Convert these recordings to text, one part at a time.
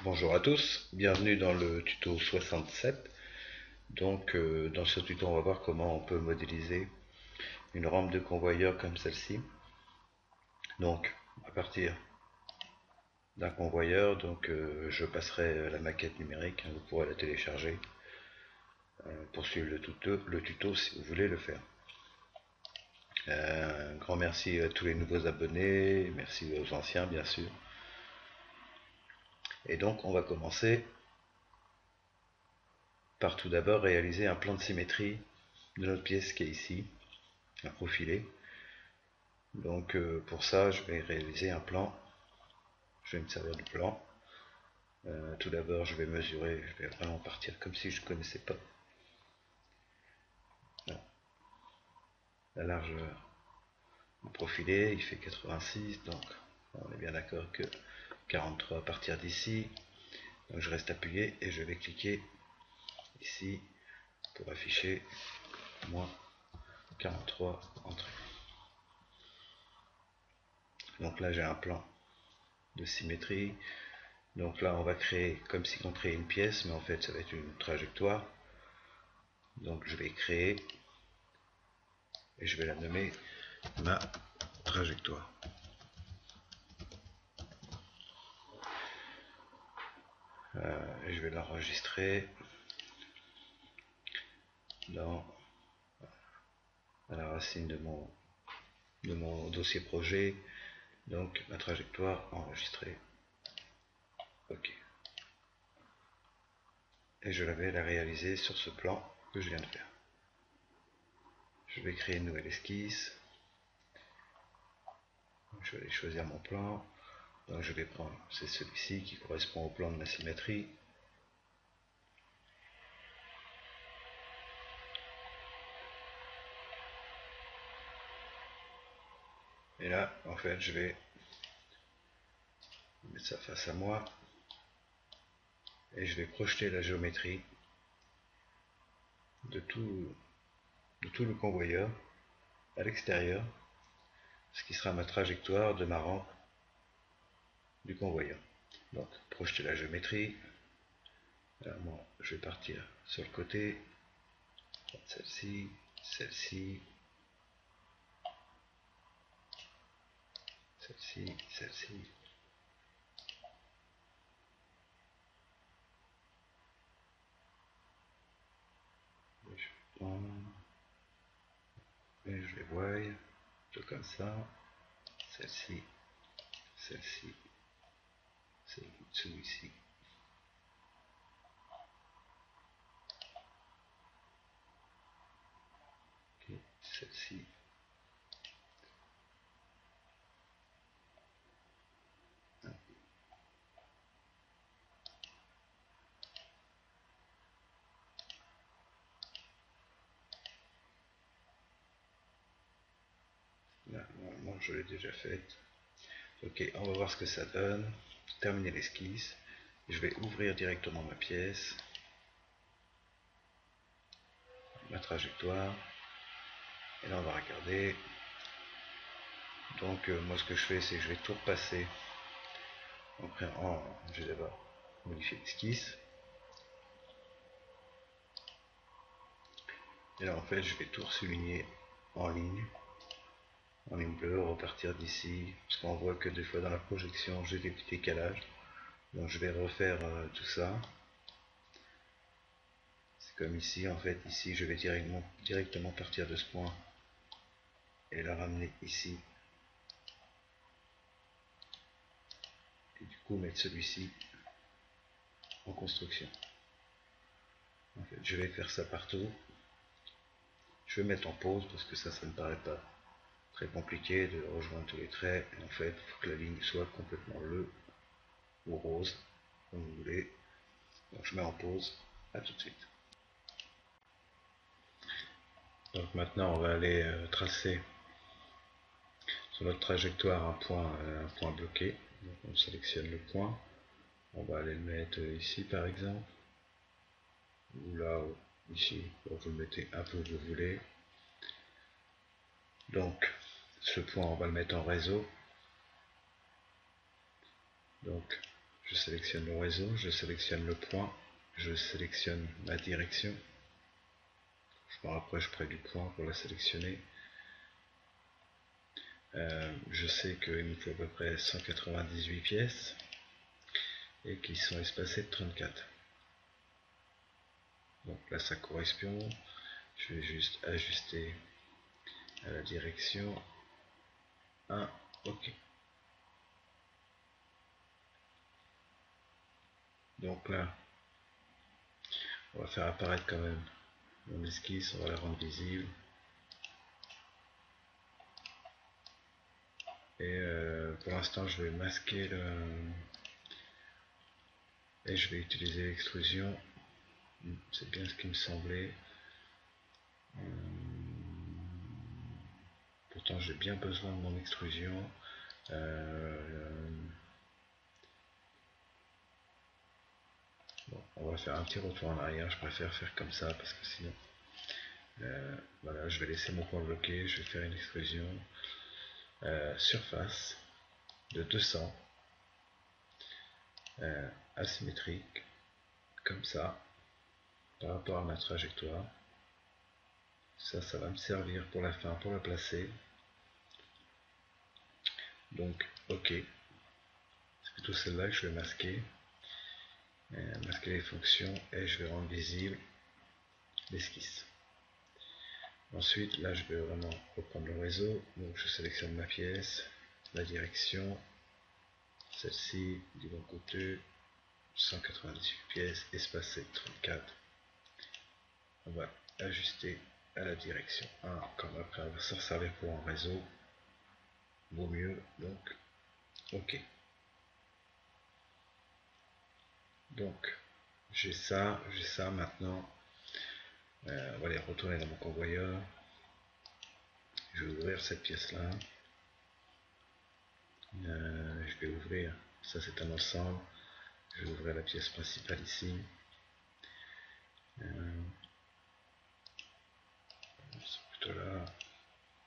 Bonjour à tous, bienvenue dans le tuto 67. Dans ce tuto, on va voir comment on peut modéliser une rampe de convoyeur comme celle-ci. Donc, à partir d'un convoyeur, je passerai la maquette numérique, vous pourrez la télécharger pour suivre le tuto si vous voulez le faire. Un grand merci à tous les nouveaux abonnés, merci aux anciens bien sûr. Et donc, on va commencer par tout d'abord réaliser un plan de symétrie de notre pièce qui est ici, un profilé. Pour ça, je vais réaliser un plan. Je vais me servir du plan. Tout d'abord, je vais mesurer. Je vais vraiment partir comme si je ne connaissais pas la largeur du profilé. Il fait 86, donc on est bien d'accord que 43 à partir d'ici. Donc je reste appuyé et je vais cliquer ici pour afficher moins 43 entrée. Donc là, j'ai un plan de symétrie. Donc là, on va créer comme si on créait une pièce, mais en fait, ça va être une trajectoire. Donc je vais créer et je vais la nommer ma trajectoire. Et je vais l'enregistrer dans la racine de mon dossier projet. Donc ma trajectoire enregistrée. OK. Et je vais la réaliser sur ce plan que je viens de faire. Je vais créer une nouvelle esquisse. Je vais aller choisir mon plan. Donc je vais prendre, c'est celui-ci qui correspond au plan de ma symétrie. Et là, en fait, je vais mettre ça face à moi et je vais projeter la géométrie de tout le convoyeur à l'extérieur, ce qui sera ma trajectoire de ma rampe du convoyeur. Donc, projeter la géométrie. Alors moi, je vais partir sur le côté, celle-ci, celle-ci, celle-ci, celle-ci. Et je les vois, tout comme ça. Celle-ci, celle-ci, celui-ci. Okay, celle-ci. Là, normalement, je l'ai déjà faite. Ok, on va voir ce que ça donne. Terminer l'esquisse. Je vais ouvrir directement ma pièce, ma trajectoire. Et là, on va regarder. Moi, ce que je fais, c'est que je vais tout repasser. Je vais d'abord modifier l'esquisse. Et là, en fait, je vais tout souligner en ligne bleue, repartir d'ici, parce qu'on voit que des fois dans la projection, j'ai des petits décalages. Donc, je vais refaire tout ça. C'est comme ici, en fait, ici, je vais directement partir de ce point et la ramener ici. Et du coup, mettre celui-ci en construction. En fait, je vais faire ça partout. Je vais mettre en pause parce que ça ne paraît pas très compliqué de rejoindre tous les traits. Et en fait, il faut que la ligne soit complètement bleue ou rose, comme vous voulez. Donc je mets en pause. À tout de suite. Donc maintenant, on va aller tracer sur notre trajectoire un point bloqué. Donc on sélectionne le point. On va aller le mettre ici par exemple. Ou là, ou ici. Donc vous le mettez un peu où vous voulez. Donc ce point, on va le mettre en réseau. Donc je sélectionne le réseau, je sélectionne le point, je sélectionne la direction. Je me rapproche près du point pour la sélectionner. Je sais qu'il me faut à peu près 198 pièces et qui sont espacées de 34. Donc là ça correspond. Je vais juste ajuster à la direction 1, ok. Donc là, on va faire apparaître quand même mon esquisse, on va la rendre visible. Et pour l'instant, je vais masquer le... Et je vais utiliser l'extrusion. C'est bien ce qui me semblait. Pourtant, j'ai bien besoin de mon extrusion. Bon, on va faire un petit retour en arrière. Je préfère faire comme ça parce que sinon... voilà, je vais laisser mon point bloqué. Je vais faire une extrusion. Surface de 200. Asymétrique. Comme ça. Par rapport à ma trajectoire. Ça va me servir pour la fin, pour la placer. Donc, ok. C'est plutôt celle-là que je vais masquer. Masquer les fonctions et je vais rendre visible l'esquisse. Ensuite, là, je vais vraiment reprendre le réseau. Donc, je sélectionne ma pièce, la direction, celle-ci, du bon côté, 198 pièces, espacées 34. On va ajuster à la direction 1, comme après on va s'en servir pour un réseau. Vaut mieux, donc, ok. Donc, j'ai ça maintenant. On va aller retourner dans mon convoyeur. Je vais ouvrir cette pièce là. Je vais ouvrir, ça c'est un ensemble. Je vais ouvrir la pièce principale ici. C'est plutôt là.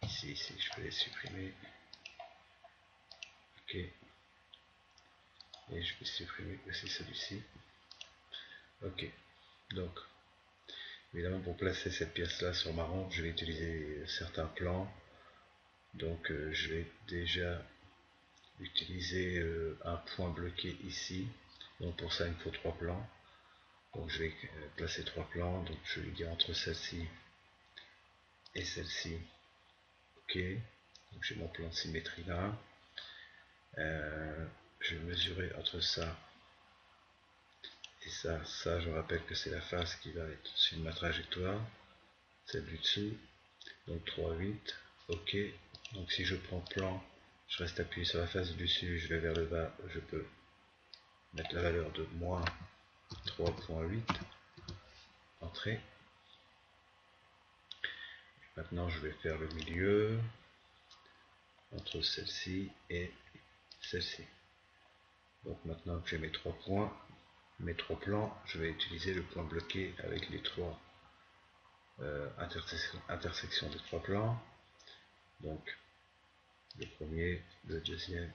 Ici, je vais les supprimer. Ok. Et je vais supprimer aussi celui-ci. Ok. Donc, évidemment, pour placer cette pièce-là sur ma rampe, je vais utiliser certains plans. Donc, je vais déjà utiliser un point bloqué ici. Donc, pour ça, il me faut 3 plans. Donc, je vais placer 3 plans. Donc, je vais dire entre celle-ci et celle-ci. Ok. Donc, j'ai mon plan de symétrie là. Je vais mesurer entre ça et ça. Ça, je rappelle que c'est la face qui va être au-dessus de ma trajectoire. Celle du dessous. Donc 3, 8. Ok. Donc si je prends plan, je reste appuyé sur la face du dessus, je vais vers le bas, je peux mettre la valeur de moins 3.8. Entrée. Maintenant, je vais faire le milieu entre celle-ci et celle-ci. Donc maintenant que j'ai mes 3 points, mes 3 plans, je vais utiliser le point bloqué avec les 3 intersections des 3 plans. Donc le premier, le deuxième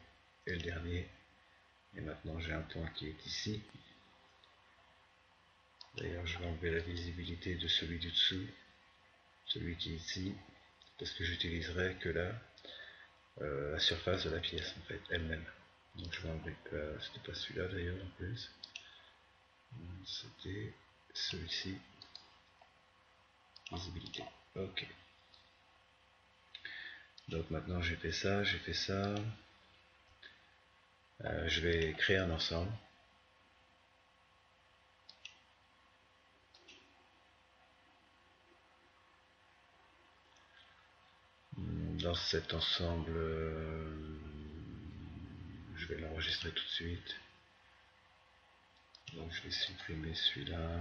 et le dernier. Et maintenant j'ai un point qui est ici. D'ailleurs je vais enlever la visibilité de celui du dessous, celui qui est ici, parce que j'utiliserai que la surface de la pièce en fait elle-même. Donc je vais enlever, c'était pas celui-là d'ailleurs en plus, c'était celui-ci, visibilité. Ok. Donc maintenant j'ai fait ça, je vais créer un ensemble. Dans cet ensemble, je vais l'enregistrer tout de suite. Donc je vais supprimer celui-là.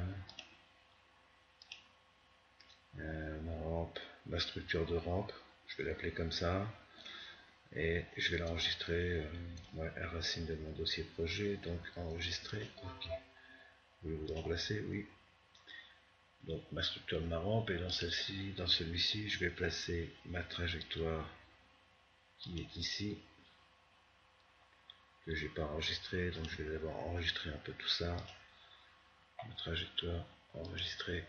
Ma rampe, ma structure de rampe, je vais l'appeler comme ça. Et je vais l'enregistrer, racine de mon dossier projet, donc enregistrer, ok. Vous voulez vous remplacer? Oui. Donc ma structure de ma rampe, et dans celle-ci, dans celui-ci, je vais placer ma trajectoire qui est ici. que j'ai pas enregistré, donc je vais d'abord enregistrer un peu tout ça. Ma trajectoire, enregistrer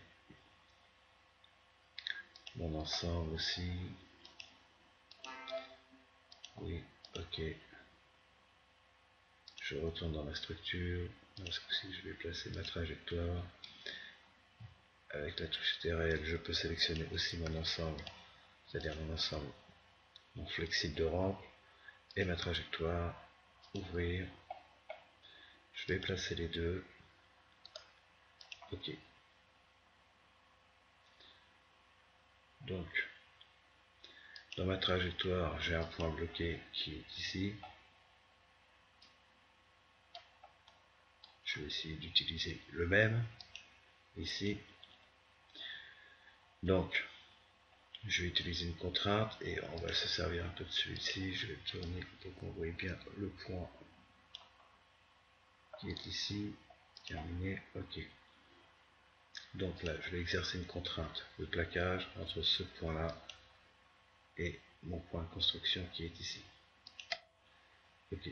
mon ensemble aussi. Oui, ok. Je retourne dans la structure. Dans ce coup-ci, je vais placer ma trajectoire. Avec la touche TRL, je peux sélectionner aussi mon ensemble, c'est-à-dire mon ensemble, mon flexible de rampe et ma trajectoire. Ouvrir. Je vais placer les deux. Ok. Donc, dans ma trajectoire, j'ai un point bloqué qui est ici. Je vais essayer d'utiliser le même ici. Donc, je vais utiliser une contrainte et on va se servir un peu de celui-ci. Je vais tourner pour qu'on voit bien le point qui est ici. Terminé. Ok. Donc là, je vais exercer une contrainte de plaquage entre ce point-là et mon point de construction qui est ici. Ok.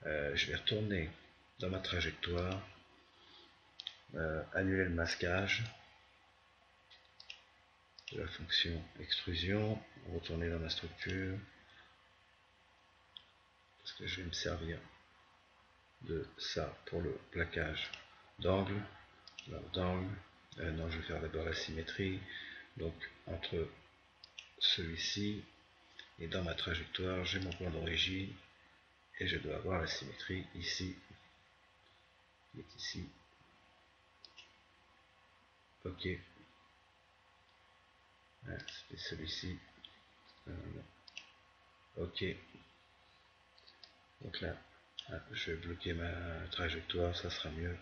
Je vais retourner dans ma trajectoire, annuler le masquage de la fonction extrusion, retourner dans ma structure, parce que je vais me servir de ça pour le plaquage d'angle. Non, je vais faire d'abord la symétrie, donc entre celui-ci et dans ma trajectoire, j'ai mon point d'origine et je dois avoir la symétrie ici, qui est ici. Ok. C'était celui-ci. Ok. Donc là, je vais bloquer ma trajectoire, ça sera mieux.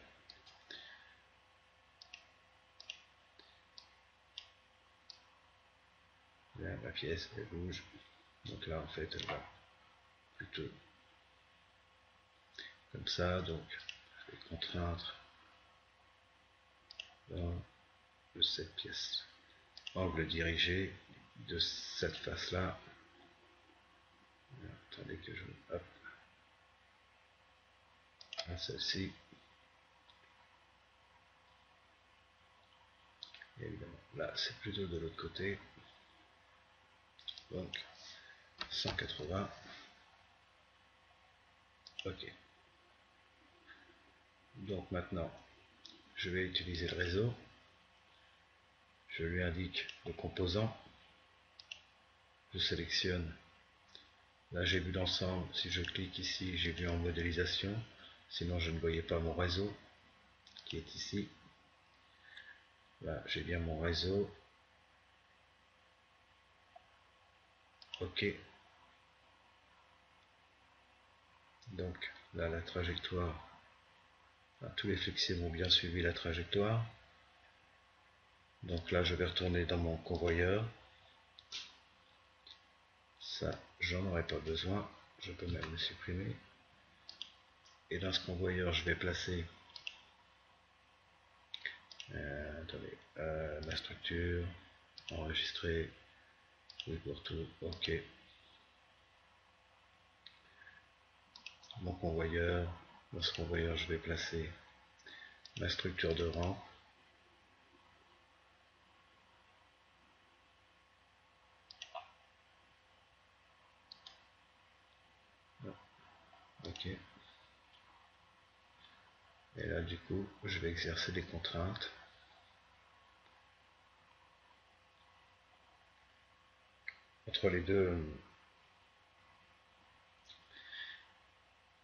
Là, ma pièce, elle bouge. Donc là, en fait, elle va plutôt comme ça. Donc, je vais contraindre de cette pièce. Angle dirigé de cette face-là. Attendez que je... Hop. À celle-ci. Et évidemment, là, c'est plutôt de l'autre côté. Donc, 180. Ok. Donc maintenant, je vais utiliser le réseau. Je lui indique le composant. Je sélectionne. Là, j'ai vu l'ensemble. Si je clique ici, j'ai vu en modélisation. Sinon, je ne voyais pas mon réseau qui est ici. Là, j'ai bien mon réseau. Ok. Donc, là, la trajectoire. Là, tous les flexibles ont bien suivi la trajectoire. Donc là, je vais retourner dans mon convoyeur. Ça, j'en aurai pas besoin. Je peux même le supprimer. Et dans ce convoyeur, je vais placer attendez, ma structure, enregistrer, oui pour tout, ok. Mon convoyeur, dans ce convoyeur, je vais placer ma structure de rang. Ok. Et là, du coup, je vais exercer des contraintes. Entre les deux,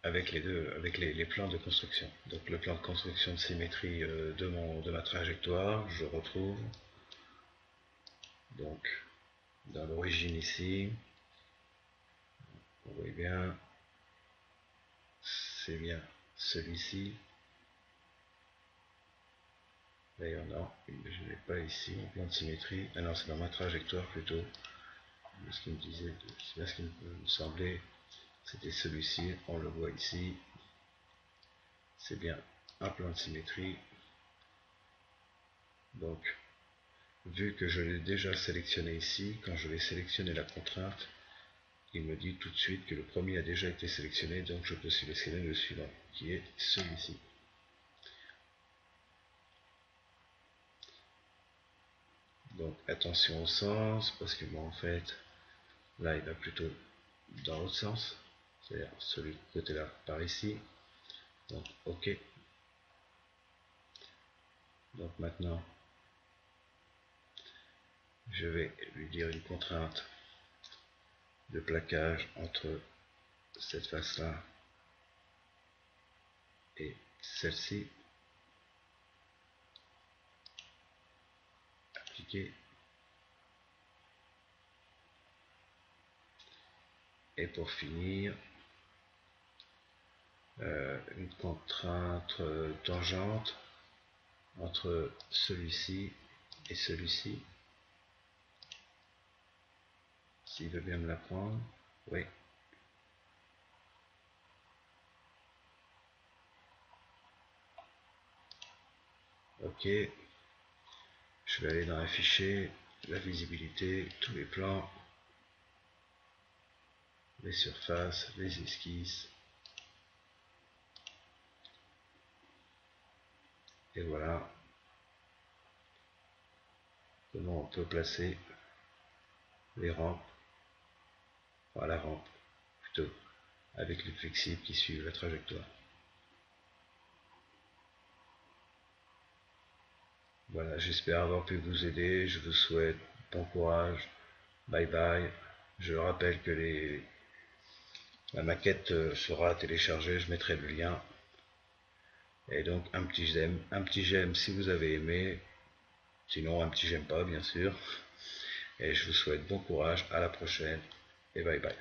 avec les plans de construction. Donc le plan de construction de symétrie de ma trajectoire, je retrouve donc dans l'origine ici. Vous voyez bien, c'est bien celui-ci. D'ailleurs non, je ne l'ai pas ici, mon plan de symétrie. Ah non, c'est dans ma trajectoire plutôt. Ce qui me disait, ce qui me semblait, c'était celui-ci, on le voit ici. C'est bien un plan de symétrie. Donc, vu que je l'ai déjà sélectionné ici, quand je vais sélectionner la contrainte, il me dit tout de suite que le premier a déjà été sélectionné, donc je peux sélectionner le suivant, qui est celui-ci. Donc attention au sens, parce que bon, en fait, là il va plutôt dans l'autre sens, c'est-à-dire celui côté là par ici. Donc ok. Donc maintenant, je vais lui dire une contrainte de plaquage entre cette face-là et celle-ci. Appliquer. Et pour finir, une contrainte tangente entre celui-ci et celui-ci. S'il veut bien me la prendre, oui. Ok. Je vais aller dans un fichier, la visibilité, tous les plans, les surfaces, les esquisses. Et voilà comment on peut placer les rampes, enfin la rampe plutôt, avec les flexibles qui suivent la trajectoire. Voilà, j'espère avoir pu vous aider, je vous souhaite bon courage, bye bye. Je rappelle que la maquette sera téléchargée, je mettrai le lien. Et donc un petit j'aime si vous avez aimé, sinon un petit j'aime pas bien sûr. Et je vous souhaite bon courage, à la prochaine et bye bye.